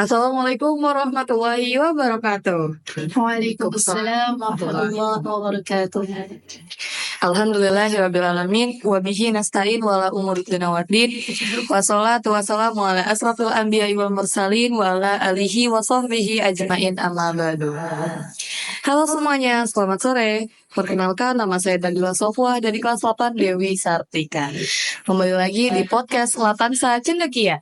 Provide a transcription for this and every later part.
Assalamualaikum warahmatullahi wabarakatuh. Waalaikumsalam warahmatullahi wabarakatuh. Alhamdulillahirrabbilalamin. Wabihi nasta'in wala umuri dunya waddin. Wassalatu wassalamu ala asrafil anbiya'i wal mursalin wa ala alihi wa sahbihi ajma'in amma ba'du. Halo semuanya, selamat sore. Perkenalkan, nama saya Nabila Sofwa dari kelas 8 Dewi Sartika. Kembali lagi di podcast Latansa Cendekia.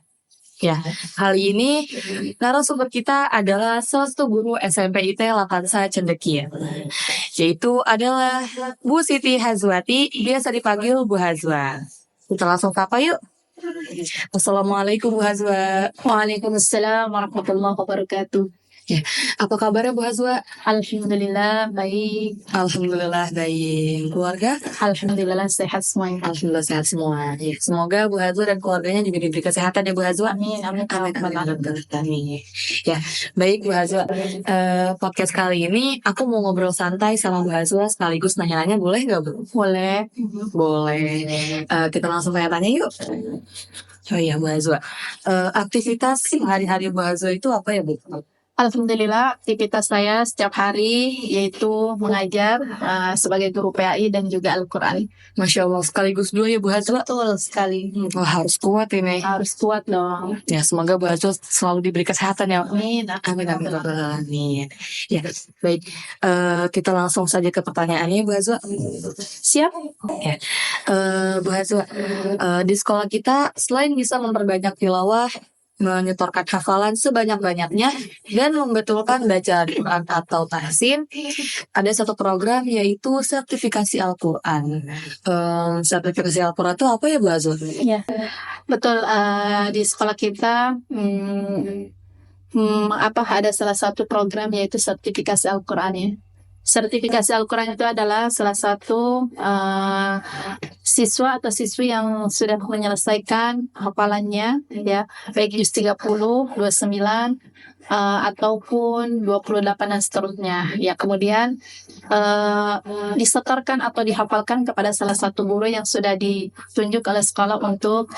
Ya, kali ini narasumber kita adalah salah satu guru SMP IT Latansa Cendekia, yaitu adalah Bu Siti Hazwati, biasa dipanggil Bu Hazwa. Kita langsung sapa yuk. Assalamualaikum Bu Hazwa. Waalaikumsalam warahmatullahi wabarakatuh. Ya, apa kabarnya Bu Hazwa? Alhamdulillah baik. Alhamdulillah baik. Keluarga? Alhamdulillah sehat semuanya. Alhamdulillah sehat semua. Ya, semoga Bu Hazwa dan keluarganya juga diberi kesehatan ya Bu Hazwa. Amin, amin, Amin, amin. amin. Ya, baik Bu Hazwa. Podcast kali ini aku mau ngobrol santai sama Bu Hazwa sekaligus nanya-nanya, boleh nggak Bu? Boleh. Boleh. Kita langsung tanya-tanya yuk. Oh iya Bu Hazwa. Aktivitas hari-hari Bu Hazwa itu apa ya Bu? Alhamdulillah aktivitas saya setiap hari yaitu mengajar sebagai guru PAI dan juga Al-Quran. Masya Allah, sekaligus dua ya Bu Hazwa. Betul sekali. Wah, harus kuat ini. Harus kuat dong. Ya, semoga Bu Hazwa selalu diberi kesehatan ya. Amin. Amin, amin, amin. Ya, baik. Kita langsung saja ke pertanyaannya Bu Hazwa. Siap? Ya. Bu Hazwa, di sekolah kita selain bisa memperbanyak tilawah, menyetorkan hafalan sebanyak-banyaknya, dan membetulkan bacaan Quran atau tahsin, ada satu program yaitu sertifikasi Al-Quran. Sertifikasi Al-Quran itu apa ya Bu Hazwa? Ya, betul. Di sekolah kita ada salah satu program yaitu sertifikasi Al-Quran ya. Sertifikasi Al-Quran itu adalah salah satu siswa atau siswi yang sudah menyelesaikan hafalannya ya, baik juz 30, 29 ataupun 28 dan seterusnya ya, kemudian disetorkan atau dihafalkan kepada salah satu guru yang sudah ditunjuk oleh sekolah untuk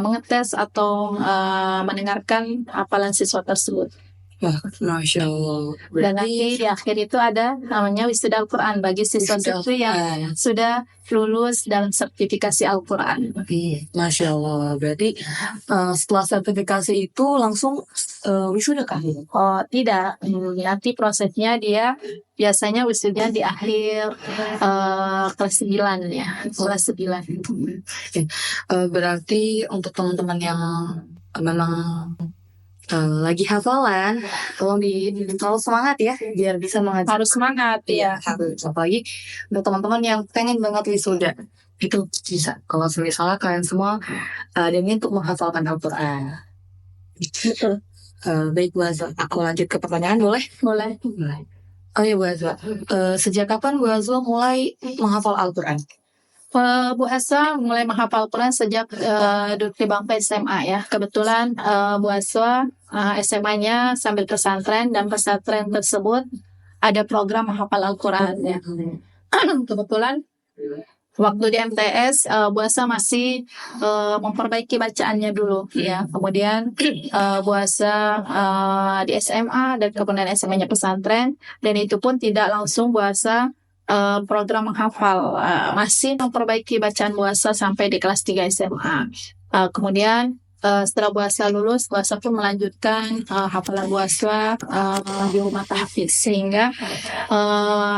mengetes atau mendengarkan hafalan siswa tersebut. Wah, Masya Allah. Dan nanti di akhir itu ada namanya wisuda Al-Quran bagi siswa-siswi yang sudah lulus dalam sertifikasi Al-Quran. Masya Allah. Berarti setelah sertifikasi itu langsung wisuda kah? Oh tidak, nanti prosesnya dia biasanya wisudanya di akhir kelas 9 ya, kelas 9. Berarti untuk teman-teman yang memang lagi hafalan, tolong terlalu semangat ya, biar bisa mengajar. Harus semangat ya. Harus. Apalagi untuk teman-teman yang pengen banget wisuda, itu bisa. Kalau misalnya kalian semua ada niat untuk menghafalkan Al-Quran. Betul. Baik Bu Hazwa, aku lanjut ke pertanyaan boleh? Boleh. Oh iya Bu Hazwa, sejak kapan Bu Hazwa mulai menghafal Al-Quran? Bu Haswa mulai menghafal Quran sejak duduk di bangku SMA ya. Kebetulan Bu Haswa SMA-nya sambil pesantren, dan pesantren tersebut ada program menghafal Al-Quran ya. Kebetulan waktu di MTS Bu Haswa masih memperbaiki bacaannya dulu ya. Kemudian Bu Haswa di SMA dan kemudian SMA-nya pesantren, dan itu pun tidak langsung Bu Haswa program menghafal, masih memperbaiki bacaan Bu Haswa sampai di kelas 3 SMA. Kemudian setelah Bu Haswa lulus, Bu Haswa pun melanjutkan hafalan Bu Haswa di rumah tahfiz, sehingga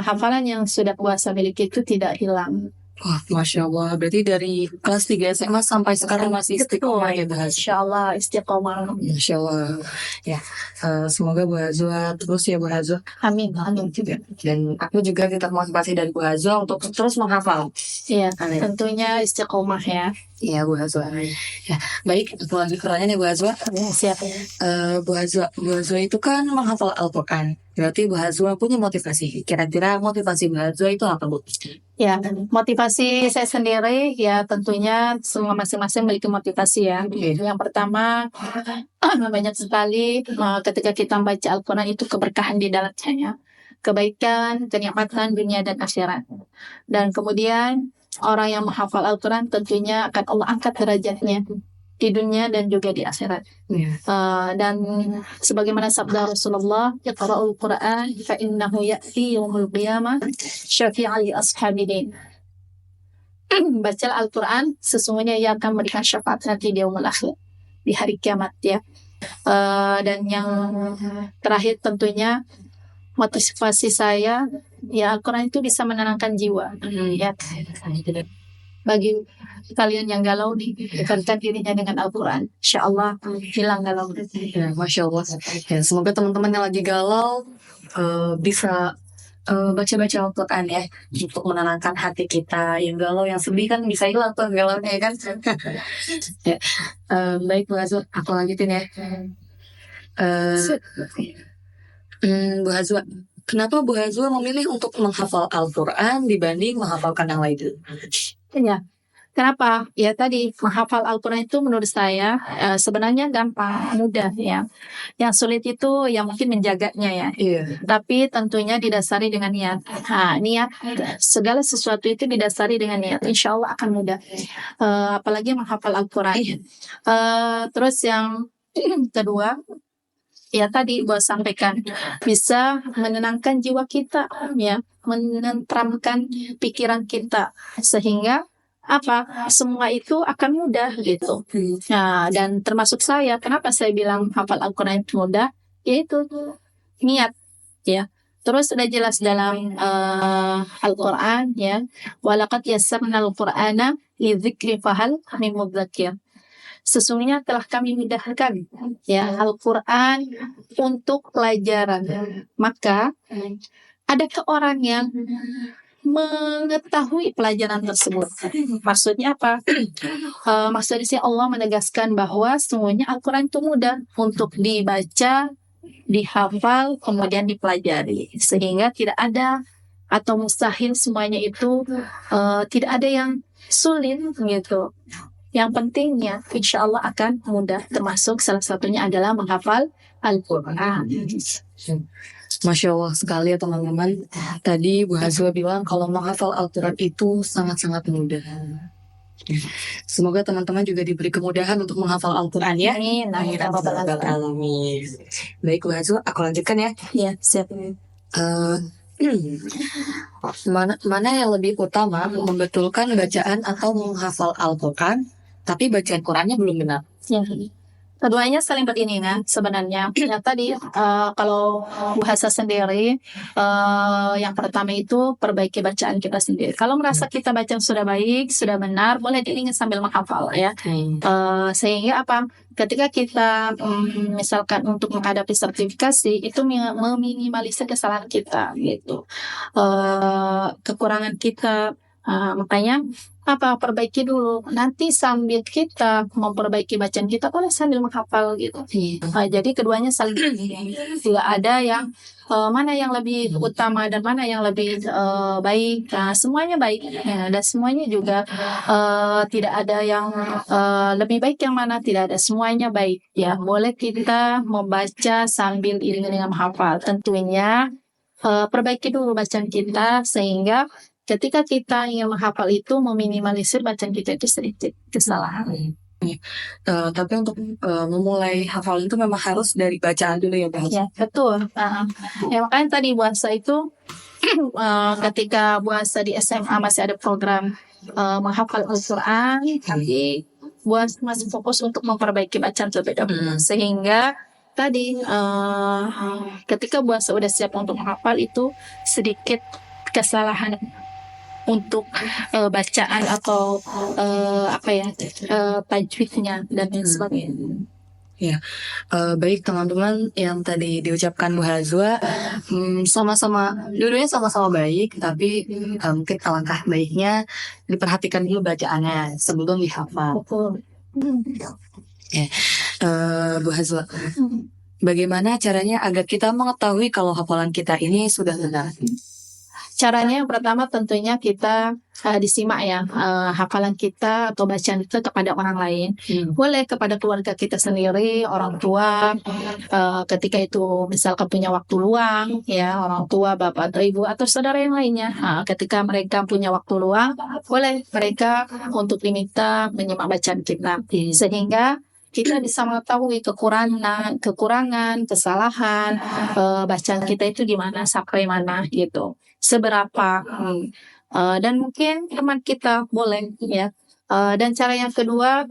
hafalan yang sudah Bu Haswa miliki itu tidak hilang. Wah, Masya Allah. Berarti dari kelas 3 SMA sampai sekarang masih istiqomah ya Bu Hazwa? Insya Allah istiqomah. Masya Allah. Ya, semoga Bu Hazwa terus ya Bu Hazwa. Amin, amin juga. Dan aku juga termotivasi dari Bu Hazwa untuk terus menghafal. Iya, Amin. tentunya istiqomah ya. Iya Bu Hazwa. Ya, baik. Aku lanjut pertanyaan ya Bu Hazwa. Ya, siap. Bu Hazwa itu kan menghafal Al-Quran. Berarti Bu Hazwa punya motivasi. Kira-kira motivasi Bu Hazwa itu apa Bu? Ya, motivasi saya sendiri ya tentunya semua masing-masing memiliki motivasi ya. Yang pertama, banyak sekali ketika kita membaca Al-Quran itu keberkahan di dalamnya ya. Kebaikan, kenikmatan dunia dan akhirat. Dan kemudian orang yang menghafal Al-Quran tentunya akan Allah angkat derajatnya. di dunia dan juga di akhirat. Dan sebagaimana sabda Rasulullah, "Iqra'ul Qur'an fa innahu ya'ti yaumul qiyamah syafi'an li ashabihi." Bacalah Al-Quran, sesungguhnya ia akan memberikan syafaat nanti di yaumul akhir, di hari kiamat ya. Dan yang terakhir tentunya motivasi saya, ya Al-Quran itu bisa menenangkan jiwa. Ya, bagi kalian yang galau nih, dekatkan dirinya dengan Al-Quran, insya Allah hilang galau. Ya, Masya Allah. Ya, semoga teman-teman yang lagi galau bisa baca-baca Al-Quran ya, untuk menenangkan hati kita. Yang galau, yang sedih kan bisa hilang tuh galaunya ya kan. Ya. Baik Bu Hazwa, aku lanjutin ya. Bu Hazwa, kenapa Bu Hazwa memilih untuk menghafal Al-Quran dibanding menghafalkan yang lain? Ya, kenapa? Ya tadi menghafal Al-Quran itu menurut saya sebenarnya gampang, mudah ya. Yang sulit itu yang mungkin menjaganya ya. Iya. Tapi tentunya didasari dengan niat. Niat, segala sesuatu itu didasari dengan niat. Insya Allah akan mudah. Apalagi menghafal Al-Quran. Terus yang kedua, ya tadi buat sampaikan, bisa menenangkan jiwa kita ya, menenteramkan pikiran kita, sehingga semua itu akan mudah gitu. Nah, dan termasuk saya, kenapa saya bilang hafal Al-Quran itu mudah, yaitu niat ya. Terus sudah jelas dalam Al-Quran ya, walaqad yassarna al-Qur'ana lidzikri fahal min mudzakir. Sesungguhnya telah kami mudahkan ya Al-Quran untuk pelajaran. Maka adakah orang yang mengetahui pelajaran tersebut? Maksudnya apa? Maksudnya sih Allah menegaskan bahwa semuanya Al-Quran itu mudah untuk dibaca, dihafal, kemudian dipelajari. Sehingga tidak ada atau mustahil, semuanya itu tidak ada yang sulit gitu. Yang pentingnya insya Allah akan mudah, termasuk salah satunya adalah menghafal Al-Quran. Masya Allah sekali ya teman-teman. Tadi Bu Hazwa bilang kalau menghafal Al-Quran itu sangat-sangat mudah. Semoga teman-teman juga diberi kemudahan untuk menghafal Al-Quran ya. Amin. Amin. Baik Bu Hazwa, aku lanjutkan ya. Ya, siap. Mana yang lebih utama, membetulkan bacaan atau menghafal Al-Quran, tapi bacaan Qurannya belum benar? Ya. Keduanya saling beriringan sebenarnya. Ya, tadi kalau bahasa sendiri, yang pertama itu perbaiki bacaan kita sendiri. Kalau merasa kita baca sudah baik, sudah benar, boleh diiringi sambil menghafal ya. Sehingga ketika kita misalkan untuk menghadapi sertifikasi itu meminimalisir kesalahan kita gitu, kekurangan kita. Makanya perbaiki dulu, nanti sambil kita memperbaiki bacaan kita boleh sambil menghafal gitu. Jadi keduanya saling tidak ada yang mana yang lebih utama dan mana yang lebih baik. Semuanya baik ya, dan semuanya juga tidak ada yang lebih baik yang mana, tidak ada, semuanya baik ya. Boleh kita membaca sambil iring dengan menghafal. Tentunya perbaiki dulu bacaan kita sehingga ketika kita ingin menghafal itu meminimalisir bacaan kita itu sedikit kesalahan. Tapi untuk memulai hafal itu memang harus dari bacaan dulu ya Bu Hazwa? Ya, betul. Ya, makanya tadi puasa itu ketika puasa di SMA masih ada program menghafal Al-Quran, tapi puasa masih fokus untuk memperbaiki bacaan terlebih dahulu. Sehingga tadi ketika puasa udah siap untuk menghafal itu sedikit kesalahan untuk bacaan atau tajwidnya dan lain sebagainya. Ya, baik teman-teman yang tadi diucapkan Bu Hazwa, dua-duanya sama-sama baik, tapi mungkin alangkah baiknya diperhatikan dulu bacaannya sebelum dihafal. Betul. Ya, Bu Hazwa, bagaimana caranya agar kita mengetahui kalau hafalan kita ini sudah benar? Caranya yang pertama tentunya kita disimak ya, hafalan kita atau bacaan kita kepada orang lain. Boleh kepada keluarga kita sendiri, orang tua, ketika itu misalkan punya waktu luang, ya orang tua, bapak atau ibu atau saudara yang lainnya. Ketika mereka punya waktu luang, boleh mereka untuk diminta menyimak bacaan kita, sehingga kita bisa mengetahui kekurangan, kesalahan bacaan kita itu gimana sampai mana gitu, seberapa. Dan mungkin teman kita boleh ya. Dan cara yang kedua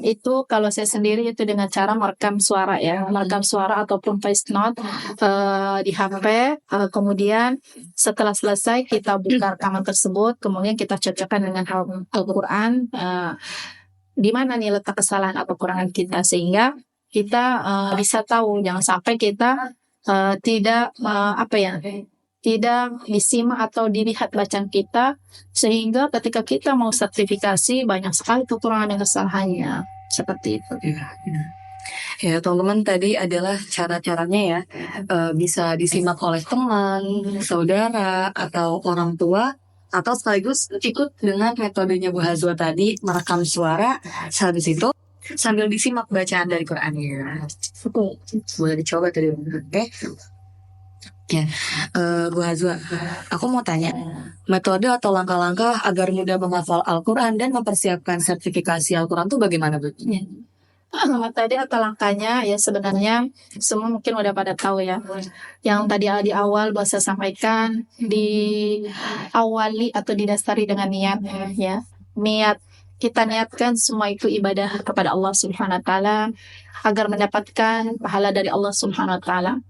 itu kalau saya sendiri itu dengan cara merekam suara ya, merekam suara ataupun voice note di HP. Kemudian setelah selesai kita buka rekaman tersebut, kemudian kita cocokkan dengan Al-Quran. Di mana nih letak kesalahan atau kekurangan kita, sehingga kita bisa tahu, jangan sampai kita tidak tidak disimak atau dilihat bacaan kita, sehingga ketika kita mau sertifikasi banyak sekali kekurangan dan kesalahannya seperti itu. Ya teman-teman, tadi adalah cara-caranya ya, bisa disimak oleh teman, saudara, atau orang tua, atau sekaligus ikut dengan metodenya Bu Hazwa tadi, merekam suara, habis itu sambil disimak bacaan dari Qurannya. Boleh dicoba tadi, oke? Ya, Bu Hazwa, aku mau tanya, metode atau langkah-langkah agar mudah menghafal Al-Quran dan mempersiapkan sertifikasi Al-Quran itu bagaimana, Bu? Tadi atau langkahnya ya sebenarnya semua mungkin udah pada tahu ya. Yang tadi di awal saya sampaikan, diawali atau didasari dengan niat ya. Niat, kita niatkan semua itu ibadah kepada Allah Subhanahu wa taala agar mendapatkan pahala dari Allah Subhanahu wa taala.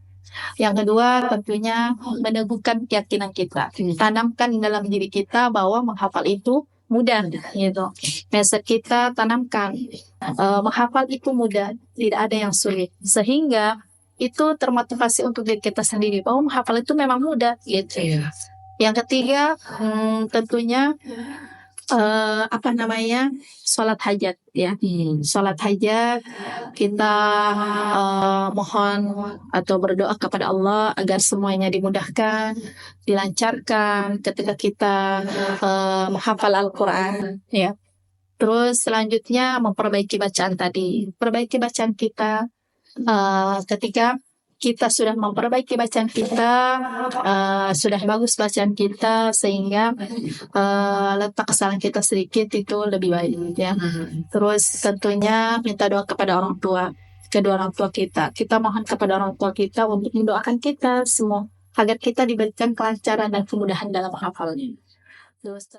Yang kedua tentunya meneguhkan keyakinan kita, tanamkan dalam diri kita bahwa menghafal itu mudah gitu. Mindset kita tanamkan menghafal itu mudah, tidak ada yang sulit, sehingga itu termotivasi untuk diri kita sendiri bahwa menghafal itu memang mudah gitu. Yang ketiga tentunya sholat hajat ya. Sholat hajat kita mohon atau berdoa kepada Allah agar semuanya dimudahkan, dilancarkan ketika kita menghafal Al-Quran ya. Terus selanjutnya memperbaiki bacaan tadi, perbaiki bacaan kita ketika kita sudah memperbaiki bacaan kita, sudah bagus bacaan kita, sehingga letak kesalahan kita sedikit itu lebih baik ya. Terus tentunya minta doa kepada orang tua, kedua orang tua kita. Kita mohon kepada orang tua kita untuk mendoakan kita semua agar kita diberikan kelancaran dan kemudahan dalam menghafalnya. Terus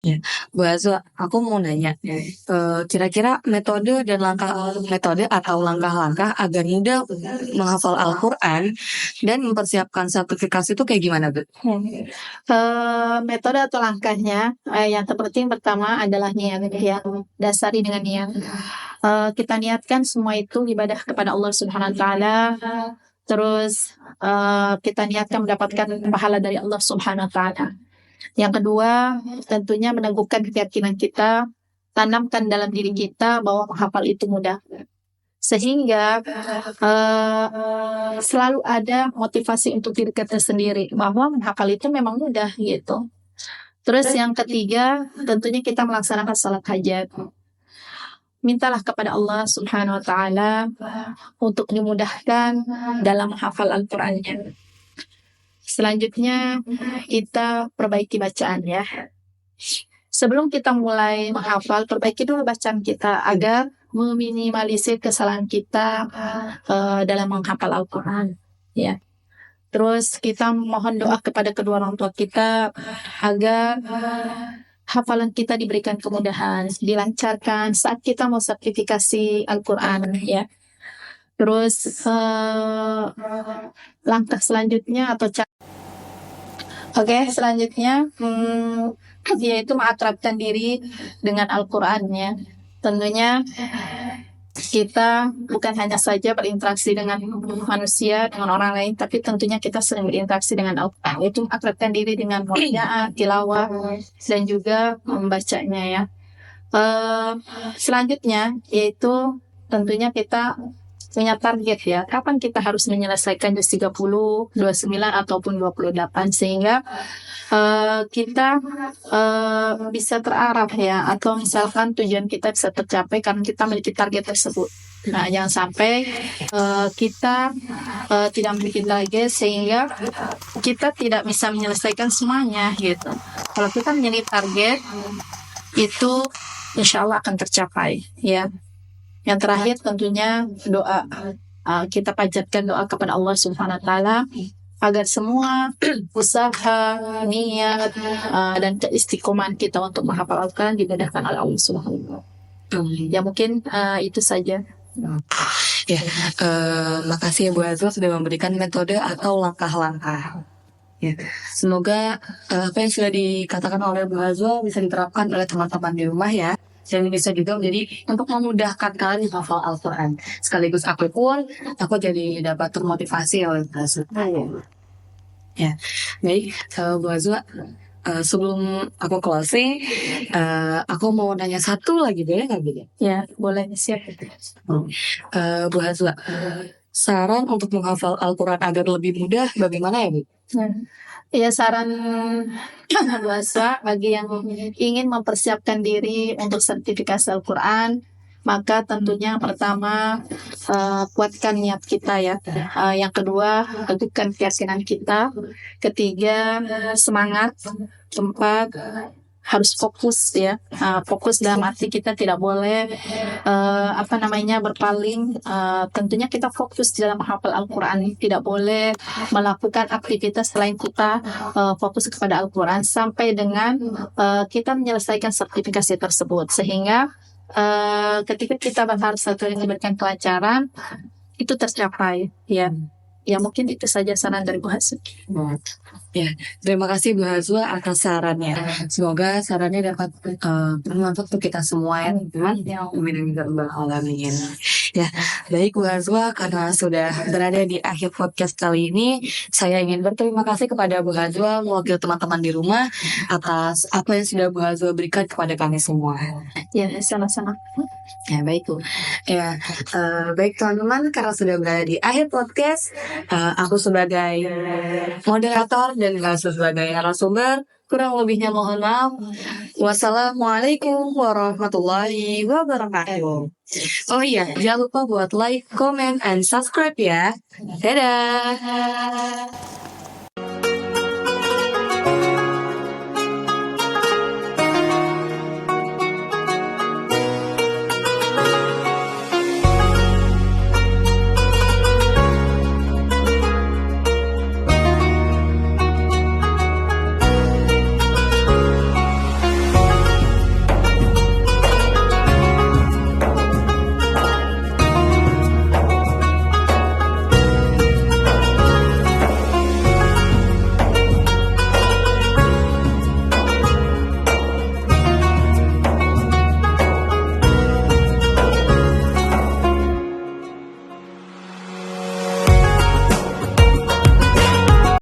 ya, Bu Hazwa, aku mau nanya, kira-kira metode atau langkah-langkah agar mudah menghafal Al-Quran dan mempersiapkan sertifikasi itu kayak gimana, Bu? Metode atau langkahnya yang terpenting pertama adalah niat ya, dasari dengan niat. Kita niatkan semua itu ibadah kepada Allah Subhanahu wa taala. Terus kita niatkan mendapatkan pahala dari Allah Subhanahu wa taala. Yang kedua, tentunya meneguhkan keyakinan kita, tanamkan dalam diri kita bahwa menghafal itu mudah. Sehingga selalu ada motivasi untuk diri kita sendiri bahwa menghafal itu memang mudah gitu. Terus yang ketiga, tentunya kita melaksanakan salat hajat. Mintalah kepada Allah Subhanahu wa taala untuk dimudahkan dalam menghafal Al-Qur'annya. Selanjutnya kita perbaiki bacaan ya. Sebelum kita mulai menghafal, perbaiki dulu bacaan kita agar meminimalisir kesalahan kita dalam menghafal Al-Quran ya. Terus kita mohon doa kepada kedua orang tua kita agar hafalan kita diberikan kemudahan, dilancarkan saat kita mau sertifikasi Al-Quran ya. Terus langkah selanjutnya atau selanjutnya yaitu mengakrabkan diri dengan Al-Qurannya. Tentunya kita bukan hanya saja berinteraksi dengan manusia, dengan orang lain, tapi tentunya kita sering berinteraksi dengan Al-Quran. Itu mengakrabkan diri dengan murojaah, tilawah, dan juga membacanya ya. Selanjutnya yaitu tentunya kita punya target ya, kapan kita harus menyelesaikan juz 30, 29 ataupun 28 sehingga kita bisa terarah ya, atau misalkan tujuan kita bisa tercapai karena kita memiliki target tersebut. Nah, jangan sampai kita tidak memiliki target sehingga kita tidak bisa menyelesaikan semuanya gitu. Kalau kita memiliki target itu insya Allah akan tercapai ya. Yang terakhir tentunya doa. Kita panjatkan doa kepada Allah Subhanahu wa taala agar semua usaha, niat, dan keistiqomahan kita untuk menghafal Al-Quran dimudahkan oleh Allah Subhanahu wa taala. Ya mungkin itu saja. Ya, makasih ya Bu Azwa sudah memberikan metode atau langkah-langkah. Ya, semoga apa yang sudah dikatakan oleh Bu Azwa bisa diterapkan oleh teman-teman di rumah ya. Dan bisa juga menjadi untuk memudahkan kalian menghafal Al-Quran. Sekaligus aku jadi dapat termotivasi oleh Bu Azwa. Ya, baik Bu Azwa. Sebelum aku closing, aku mau nanya satu lagi, boleh nggak Bu? Ya, boleh, siap. Bu Azwa, saran untuk menghafal Al-Quran agar lebih mudah bagaimana ya Bu? Ya, saran bahasa bagi yang ingin mempersiapkan diri untuk sertifikasi Al-Quran, maka tentunya pertama kuatkan niat kita ya. Yang kedua, teguhkan keyakinan kita. Ketiga, semangat. Keempat, harus fokus ya. Fokus dalam arti kita tidak boleh berpaling. Tentunya kita fokus di dalam menghafal Al-Quran, tidak boleh melakukan aktivitas selain kita fokus kepada Al-Quran sampai dengan kita menyelesaikan sertifikasi tersebut, sehingga ketika kita berharap satu yang diberikan kelancaran itu tercapai ya. Ya mungkin itu saja saran dari Bu Haswa. Ya, terima kasih Bu Haswa atas sarannya. Semoga sarannya dapat bermanfaat untuk kita semua ya teman-teman. Amin ya rabbal alamin. Ya, baik Bu Haswa, karena sudah berada di akhir podcast kali ini, saya ingin berterima kasih kepada Bu Haswa mewakili teman-teman di rumah atas apa yang sudah Bu Haswa berikan kepada kami semua. Ya, sama-sama. Ya, baik Bu. Ya, baik teman-teman, karena sudah berada di akhir podcast, aku sebagai moderator dan Haswa sebagai narasumber, kurang lebihnya mohon maaf. Wassalamualaikum warahmatullahi wabarakatuh. Oh iya, jangan lupa buat like, comment, and subscribe ya. Dadah.